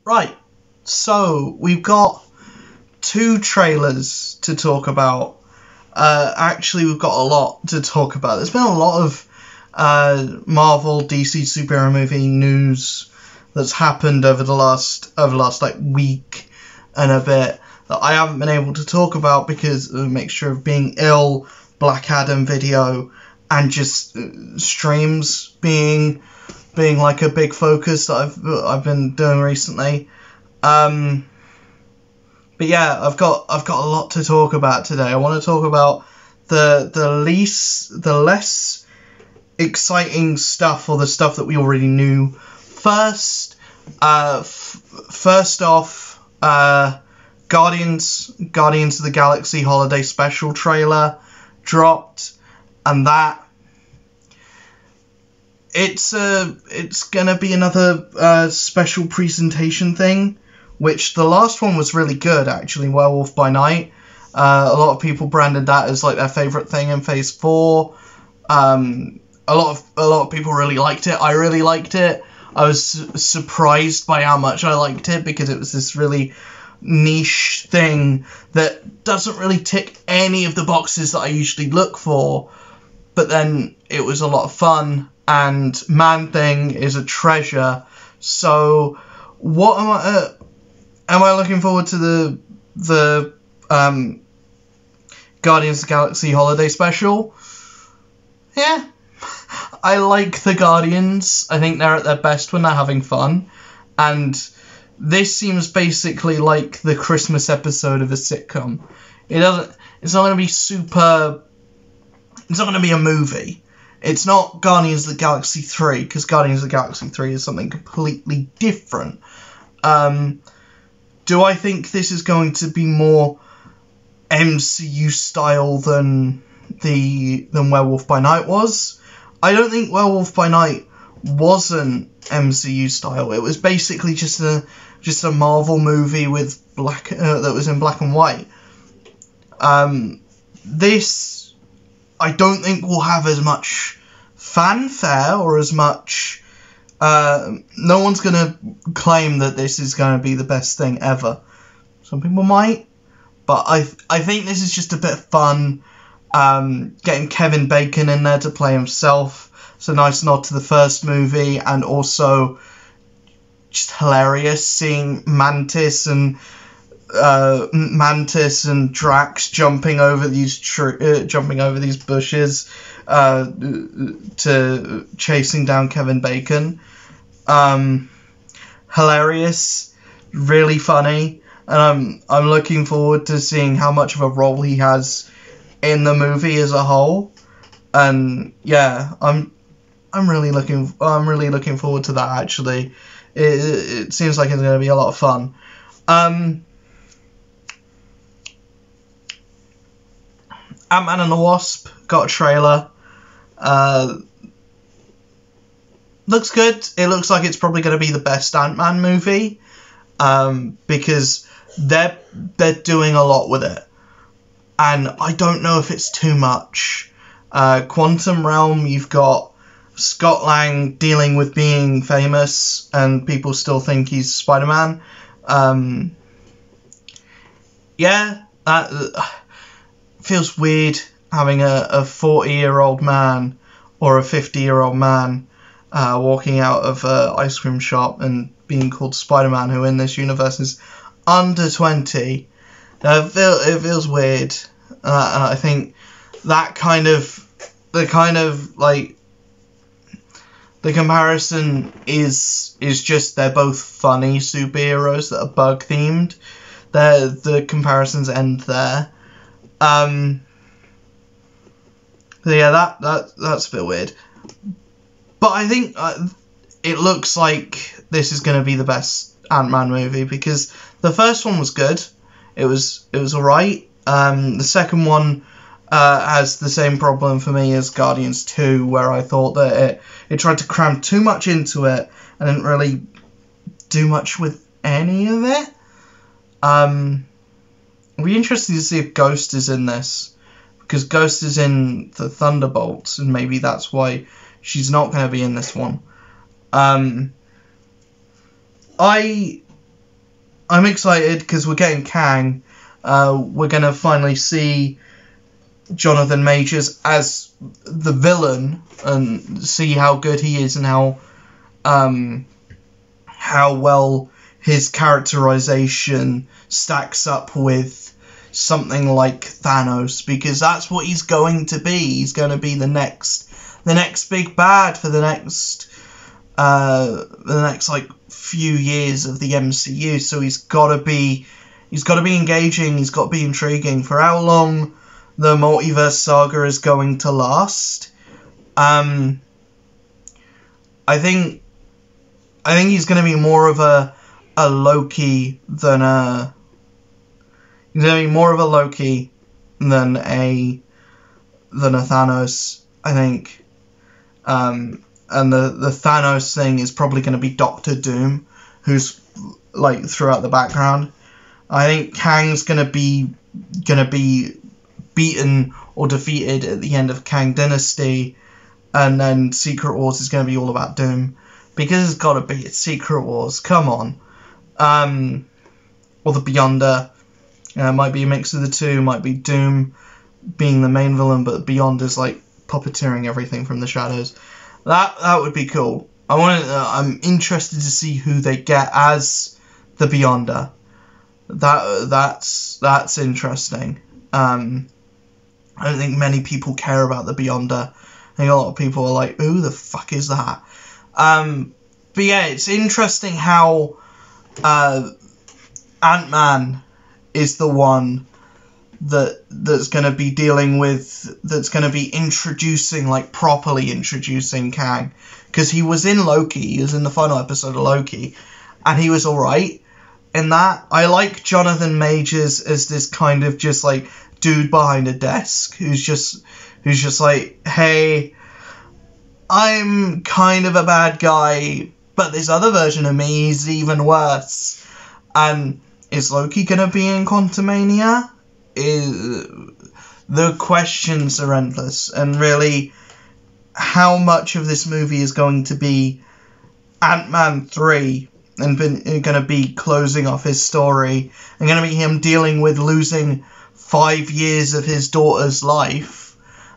Right, so we've got two trailers to talk about. Actually, we've got a lot to talk about. There's been a lot of Marvel, DC superhero movie news that's happened over the last like week and a bit that I haven't been able to talk about because of a mixture of being ill, Black Adam video, and just streams being like a big focus that I've been doing recently. But yeah, I've got a lot to talk about today. I want to talk about the less exciting stuff, or the stuff that we already knew. First off, Guardians of the Galaxy Holiday Special trailer dropped, and that it's gonna be another special presentation thing, which the last one was really good actually. Werewolf by Night. A lot of people branded that as like their favourite thing in Phase 4. A lot of people really liked it. I really liked it. I was surprised by how much I liked it, because it was this really niche thing that doesn't really tick any of the boxes that I usually look for, but then it was a lot of fun, and Man-Thing is a treasure. So what am I looking forward to the Guardians of the Galaxy Holiday Special? Yeah, I like the Guardians. I think they're at their best when they're having fun, and this seems basically like the Christmas episode of a sitcom. It's not going to be super. It's not going to be a movie. It's not Guardians of the Galaxy 3, because Guardians of the Galaxy 3 is something completely different. Do I think this is going to be more MCU style than Werewolf by Night was? I don't think Werewolf by Night wasn't MCU style. It was basically just a Marvel movie with that was in black and white. This, I don't think, will have as much fanfare or as much. No one's going to claim that this is going to be the best thing ever. Some people might, but I think this is just a bit of fun. Getting Kevin Bacon in there to play himself. It's a nice nod to the first movie, and also just hilarious seeing Mantis and Drax jumping over these bushes to chasing down Kevin Bacon. Hilarious, really funny, and I'm looking forward to seeing how much of a role he has in the movie as a whole. And yeah, I'm really looking forward to that. Actually, it seems like it's going to be a lot of fun. Ant-Man and the Wasp got a trailer. Looks good. It looks like it's probably going to be the best Ant-Man movie, because they're doing a lot with it, and I don't know if it's too much. Quantum Realm, you've got Scott Lang dealing with being famous, and people still think he's Spider-Man. Yeah, feels weird having a 40-year-old man or a 50-year-old man walking out of an ice cream shop and being called Spider-Man, who in this universe is under 20. It feels weird. I think that the comparison is just they're both funny superheroes that are bug themed. The comparisons end there. Yeah, that's a bit weird. But I think it looks like this is going to be the best Ant-Man movie, because the first one was good. It was alright. The second one has the same problem for me as Guardians 2, where I thought that it tried to cram too much into it and didn't really do much with any of it. It'll be interesting to see if Ghost is in this, because Ghost is in the Thunderbolts, and maybe that's why she's not going to be in this one. I I'm excited because we're getting Kang. We're going to finally see Jonathan Majors as the villain and see how good he is and how well his characterization stacks up with something like Thanos, because that's what he's going to be. He's going to be the next big bad for the next like few years of the MCU. So he's got to be engaging. He's got to be intriguing. For how long the multiverse saga is going to last, I think he's going to be more of a Loki than a. He's going to be more of a Loki than a Thanos, I think. And the Thanos thing is probably going to be Doctor Doom, who's like throughout the background. I think Kang's going to be beaten or defeated at the end of Kang Dynasty, and then Secret Wars is going to be all about Doom, because it's got to be. It's Secret Wars. Come on. Or the Beyonder. Might be a mix of the two. Might be Doom being the main villain, but Beyonder's like puppeteering everything from the shadows. That would be cool. I'm interested to see who they get as the Beyonder. That's interesting. I don't think many people care about the Beyonder. I think a lot of people are like, who the fuck is that? But yeah, it's interesting how Ant-Man is the one that's going to be introducing, like, properly introducing Kang. Because he was in Loki, he was in the final episode of Loki, and he was alright in that. I like Jonathan Majors as this kind of just, like, dude behind a desk who's just like, hey, I'm kind of a bad guy, but this other version of me is even worse. And is Loki going to be in Quantumania? The questions are endless, and really, how much of this movie is going to be Ant-Man 3 and going to be closing off his story, and going to be him dealing with losing 5 years of his daughter's life,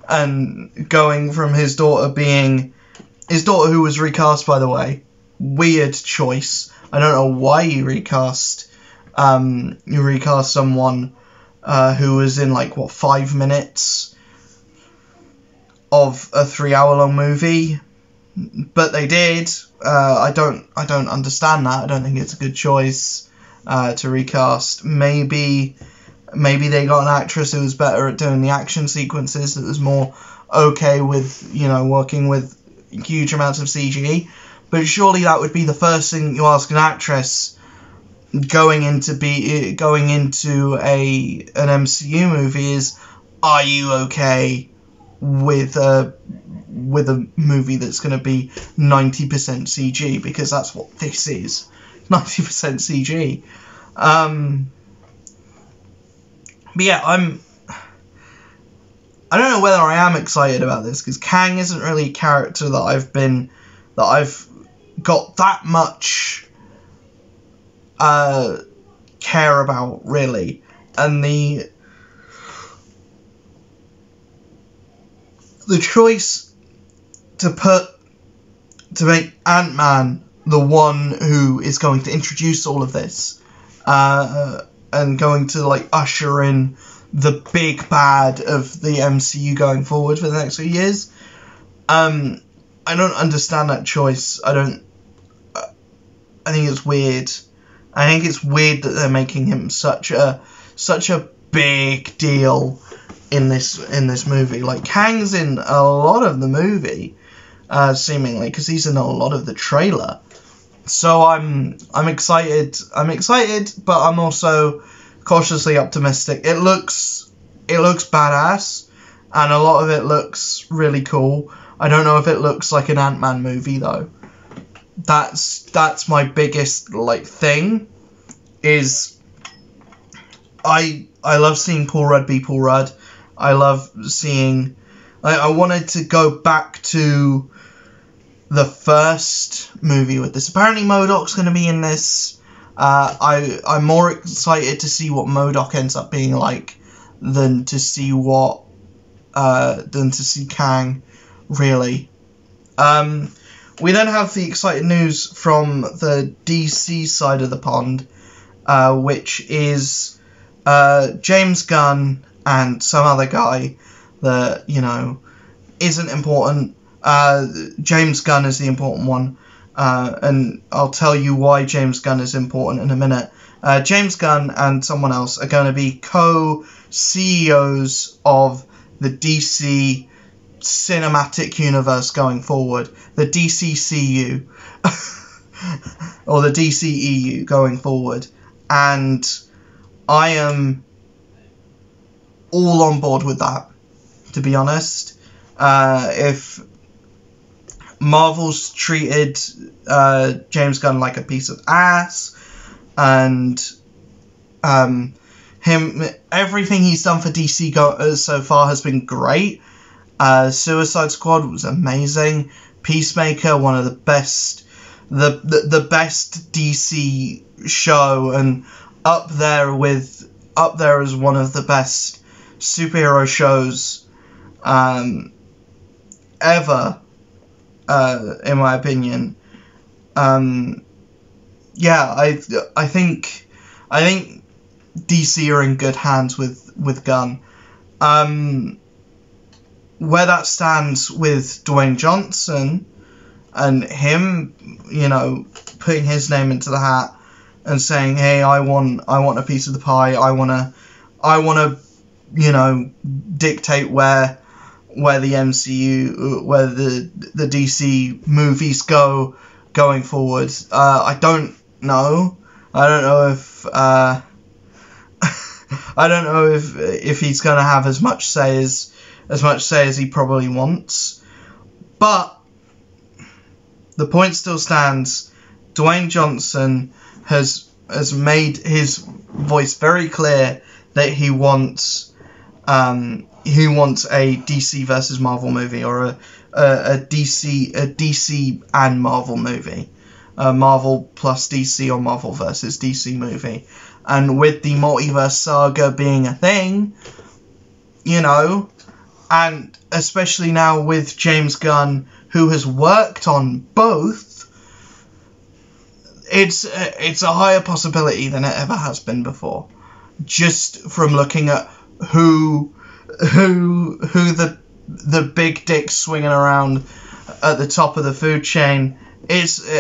and going from his daughter who was recast, by the way, weird choice. I don't know why you recast someone who was in, like, 5 minutes of a 3-hour-long movie, but they did. I don't understand that. I don't think it's a good choice to recast. Maybe they got an actress who was better at doing the action sequences, that was more okay with, working with huge amounts of CG. But surely that would be the first thing you ask an actress going into an MCU movie is, are you okay with a movie that's going to be 90% CG? Because that's what this is, 90% CG. But yeah, I don't know whether I am excited about this, because Kang isn't really a character that I've got that much care about, really. And the choice to make Ant-Man the one who is going to introduce all of this, and going to, like, usher in the big bad of the MCU going forward for the next few years, I don't understand that choice. I think it's weird. I think it's weird that they're making him such a big deal in this movie. Like, Kang's in a lot of the movie, seemingly, because he's in a lot of the trailer. So I'm excited. But I'm also cautiously optimistic. It looks badass, and a lot of it looks really cool. I don't know if it looks like an Ant-Man movie, though. That's my biggest, like, thing, is I love seeing Paul Rudd be Paul Rudd. I love seeing... I wanted to go back to the first movie with this. Apparently MODOK's going to be in this. I'm more excited to see what MODOK ends up being like than to see Kang, really. We then have the exciting news from the DC side of the pond, which is James Gunn and some other guy that, isn't important. James Gunn is the important one, and I'll tell you why James Gunn is important in a minute. James Gunn and someone else are going to be co-CEOs of the DC cinematic universe going forward, the DCCU, or the DCEU going forward, and I am all on board with that, to be honest. If Marvel's treated James Gunn like a piece of ass, and everything he's done for DC so far has been great. Suicide Squad was amazing. Peacemaker, one of the best, the best DC show, and up there as one of the best superhero shows ever, in my opinion. I think DC are in good hands with Gunn. Where that stands with Dwayne Johnson and him, putting his name into the hat and saying, "Hey, I want a piece of the pie. I wanna, dictate where the MCU, where the DC movies going forward." I don't know. I don't know if he's gonna have as much say as he probably wants, but the point still stands. Dwayne Johnson has made his voice very clear that he wants a DC versus Marvel movie, or a DC and Marvel movie, Marvel plus DC or Marvel versus DC movie. And with the multiverse saga being a thing, and especially now with James Gunn, who has worked on both, it's a higher possibility than it ever has been before. Just from looking at who the big dick swinging around at the top of the food chain.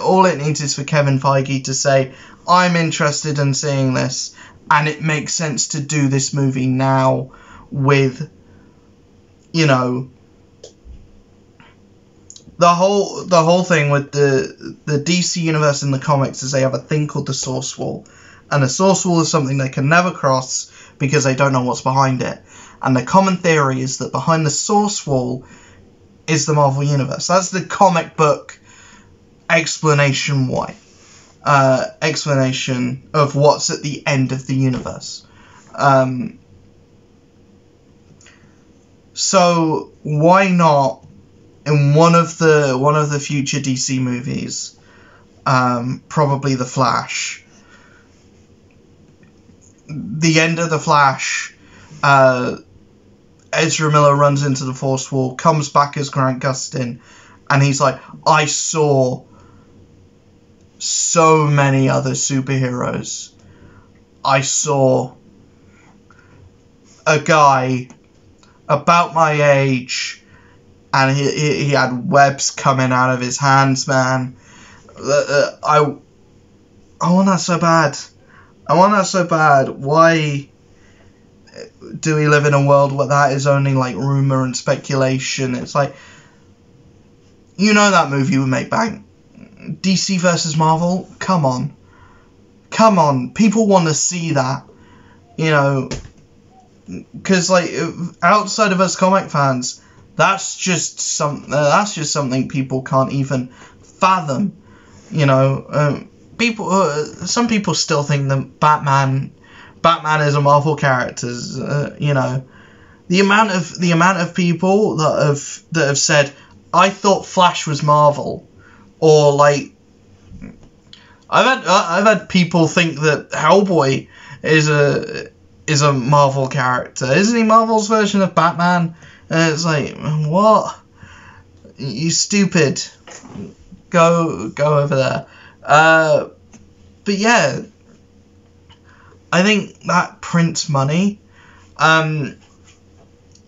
All it needs is for Kevin Feige to say, "I'm interested in seeing this," and it makes sense to do this movie now with, the whole thing with the DC universe in the comics is they have a thing called the Source Wall, and the Source Wall is something they can never cross because they don't know what's behind it. And the common theory is that behind the Source Wall is the Marvel Universe. That's the comic book explanation of what's at the end of the universe. So why not, in one of the future DC movies, probably The Flash, the end of The Flash, Ezra Miller runs into the Force Wall, comes back as Grant Gustin, and he's like, "I saw so many other superheroes. I saw a guy about my age, and he had webs coming out of his hands, man. I want that so bad. I want that so bad. Why do we live in a world where that is only like rumor and speculation? It's like, that movie would make bank. DC versus Marvel? Come on. People want to see that. Because outside of us comic fans, that's just something people can't even fathom. Some people still think that Batman is a Marvel character. The amount of people that have said, "I thought Flash was Marvel," or I've had people think that Hellboy is a Marvel character. Isn't he Marvel's version of Batman? And it's like, what? You stupid. Go over there. But yeah, I think that prints money. The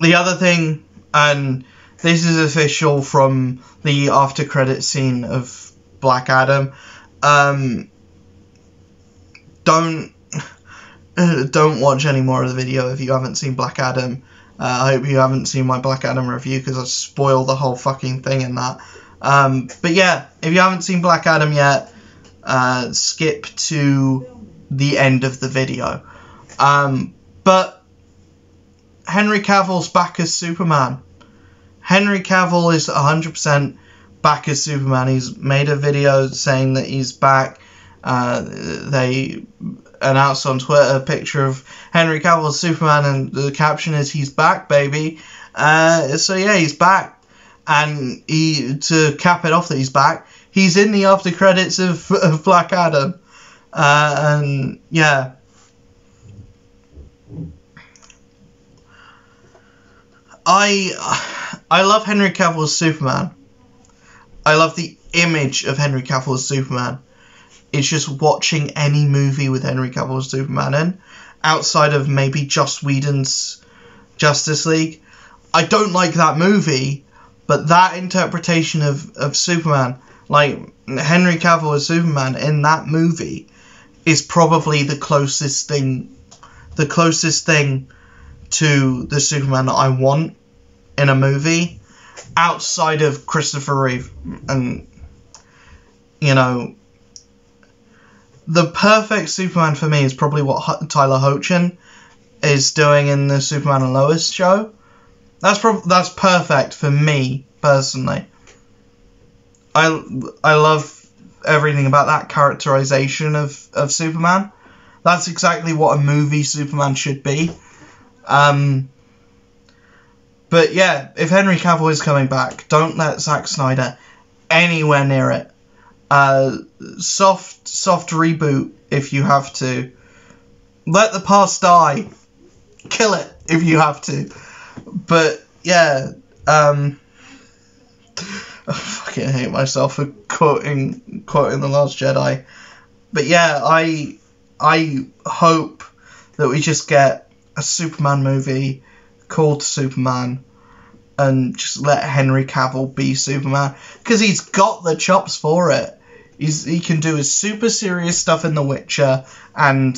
other thing, and this is official from the after credit scene of Black Adam, don't watch any more of the video if you haven't seen Black Adam. I hope you haven't seen my Black Adam review, because I spoiled the whole fucking thing in that. But yeah, if you haven't seen Black Adam yet, skip to the end of the video. But Henry Cavill's back as Superman. Henry Cavill is 100% back as Superman. He's made a video saying that he's back. They announced on Twitter a picture of Henry Cavill as Superman, and the caption is, "He's back, baby." So yeah, he's back. And to cap it off that he's back, he's in the after credits of Black Adam. And yeah. I love Henry Cavill as Superman. I love the image of Henry Cavill as Superman. It's just watching any movie with Henry Cavill as Superman in, outside of maybe Joss Whedon's Justice League. I don't like that movie, but that interpretation of Superman, like Henry Cavill as Superman in that movie, is probably the closest thing to the Superman that I want in a movie, outside of Christopher Reeve. And, you know, the perfect Superman for me is probably what Tyler Hoechlin is doing in the Superman and Lois show. That's perfect for me, personally. I love everything about that characterization of Superman. That's exactly what a movie Superman should be. But yeah, if Henry Cavill is coming back, don't let Zack Snyder anywhere near it. Soft reboot if you have to. Let the past die. Kill it if you have to. But yeah, I fucking hate myself for quoting The Last Jedi. But yeah, I hope that we just get a Superman movie called Superman, and just let Henry Cavill be Superman, because he's got the chops for it. He can do his super serious stuff in The Witcher, and,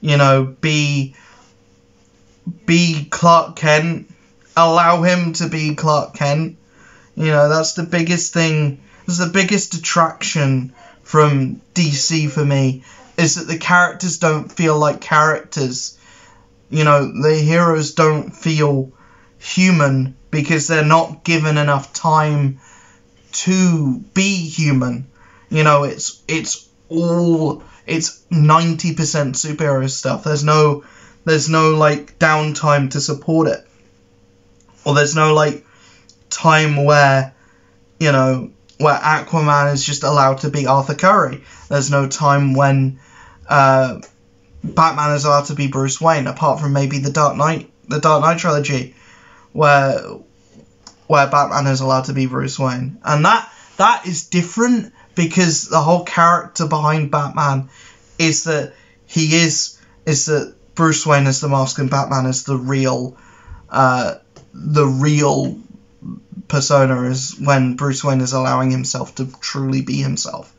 you know, be Clark Kent. Allow him to be Clark Kent. You know, that's the biggest thing. That's the biggest attraction from DC for me, is that the characters don't feel like characters. You know, the heroes don't feel human because they're not given enough time to be human. You know, it's 90% superhero stuff. There's no like downtime to support it. Or there's no like time where, you know, where Aquaman is just allowed to be Arthur Curry. There's no time when Batman is allowed to be Bruce Wayne, apart from maybe the Dark Knight trilogy, where Batman is allowed to be Bruce Wayne. And that is different, because the whole character behind Batman is that that Bruce Wayne is the mask and Batman is the real persona, is when Bruce Wayne is allowing himself to truly be himself.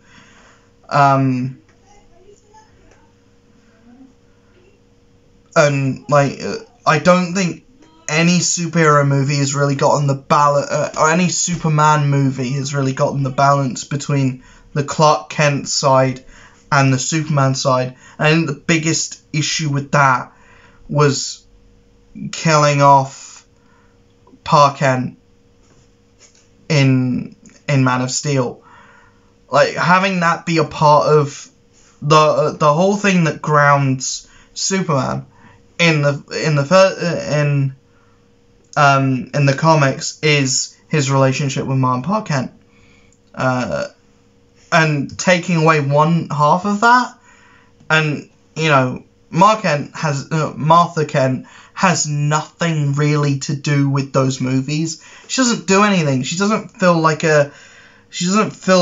And like, I don't think any superhero movie has really gotten the balance, or any Superman movie has really gotten the balance between the Clark Kent side and the Superman side. And I think the biggest issue with that was killing off Pa Kent in Man of Steel. Like, having that be a part of the whole thing that grounds Superman in the comics is his relationship with Ma and Pa Kent. and taking away one half of that, and you know, Martha Kent has nothing really to do with those movies. She doesn't do anything. She doesn't fill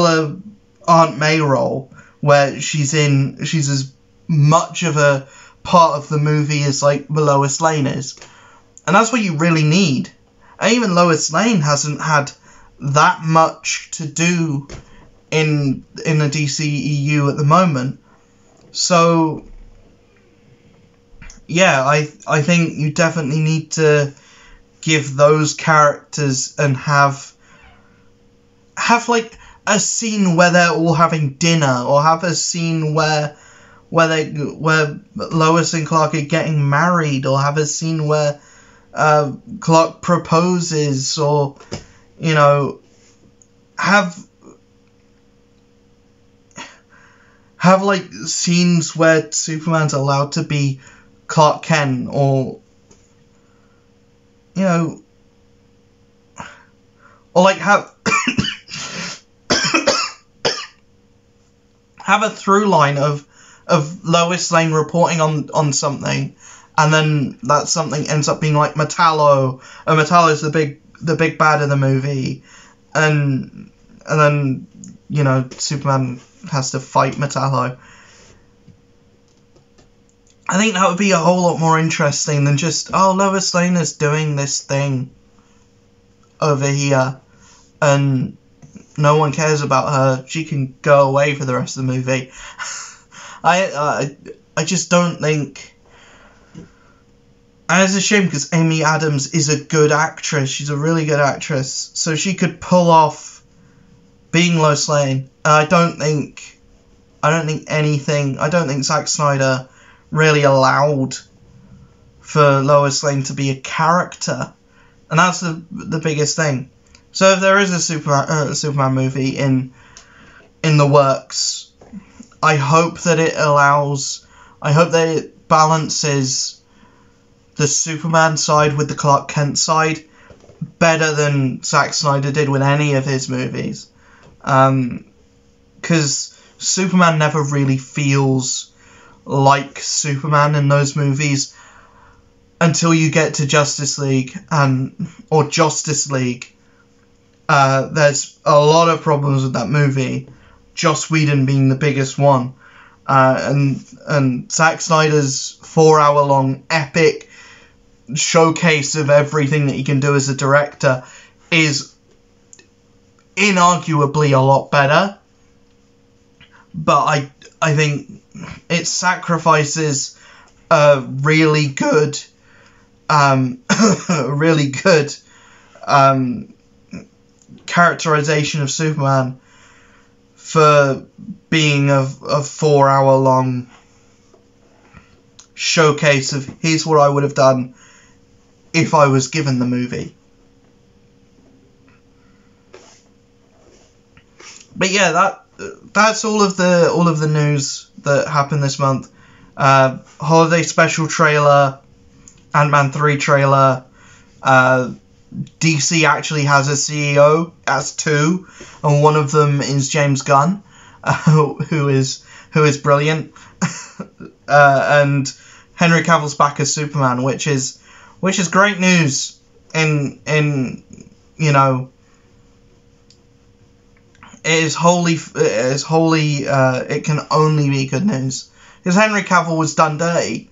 a Aunt May role where she's as much of a part of the movie as like Lois Lane is, and that's what you really need. And even Lois Lane hasn't had that much to do in the DCEU at the moment. So yeah, I think you definitely need to give those characters and have like a scene where they're all having dinner, or have a scene where Lois and Clark are getting married, or have a scene where Clark proposes, or you know, have like scenes where Superman's allowed to be Clark Kent, or you know, or like have a through line of Lois Lane reporting on something, and then that something ends up being like Metallo, and Metallo's the big bad of the movie, and then you know, Superman has to fight Metallo. I think that would be a whole lot more interesting than just, oh, Lois Lane is doing this thing over here, and no one cares about her. She can go away for the rest of the movie. I just don't think. And it's a shame because Amy Adams is a good actress. She's a really good actress, so she could pull off being Lois Lane. I don't think Zack Snyder really allowed for Lois Lane to be a character, and that's the biggest thing. So if there is a Superman movie in the works, I hope that it balances the Superman side with the Clark Kent side better than Zack Snyder did with any of his movies, because Superman never really feels like Superman in those movies until you get to Justice League. There's a lot of problems with that movie, Joss Whedon being the biggest one, and Zack Snyder's 4-hour-long epic showcase of everything that he can do as a director is inarguably a lot better, but I think it sacrifices a really good characterization of Superman for being a 4-hour-long showcase of here's what I would have done if I was given the movie. But yeah, that's all of the news that happened this month. Holiday special trailer, Ant-Man 3 trailer. DC actually has a CEO, has two, and one of them is James Gunn, who is brilliant. And Henry Cavill's back as Superman, which is great news. In you know, it can only be good news, because Henry Cavill was done dirty,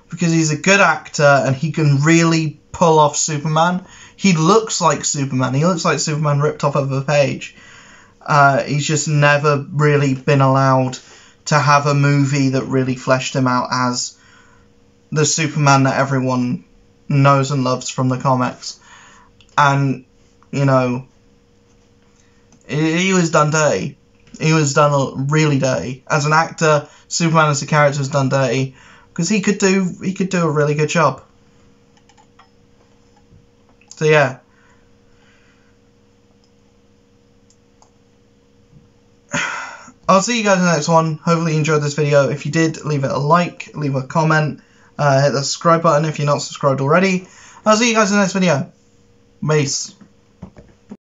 because he's a good actor and he can really pull off Superman. He looks like Superman. He looks like Superman ripped off of a page. He's just never really been allowed to have a movie that really fleshed him out as the Superman that everyone knows and loves from the comics. And, you know, he was done dirty. He was done really dirty. As an actor, Superman as a character was done dirty, because he could do a really good job. So yeah. I'll see you guys in the next one. Hopefully you enjoyed this video. If you did, leave it a like, leave a comment, hit the subscribe button if you're not subscribed already. I'll see you guys in the next video. Peace.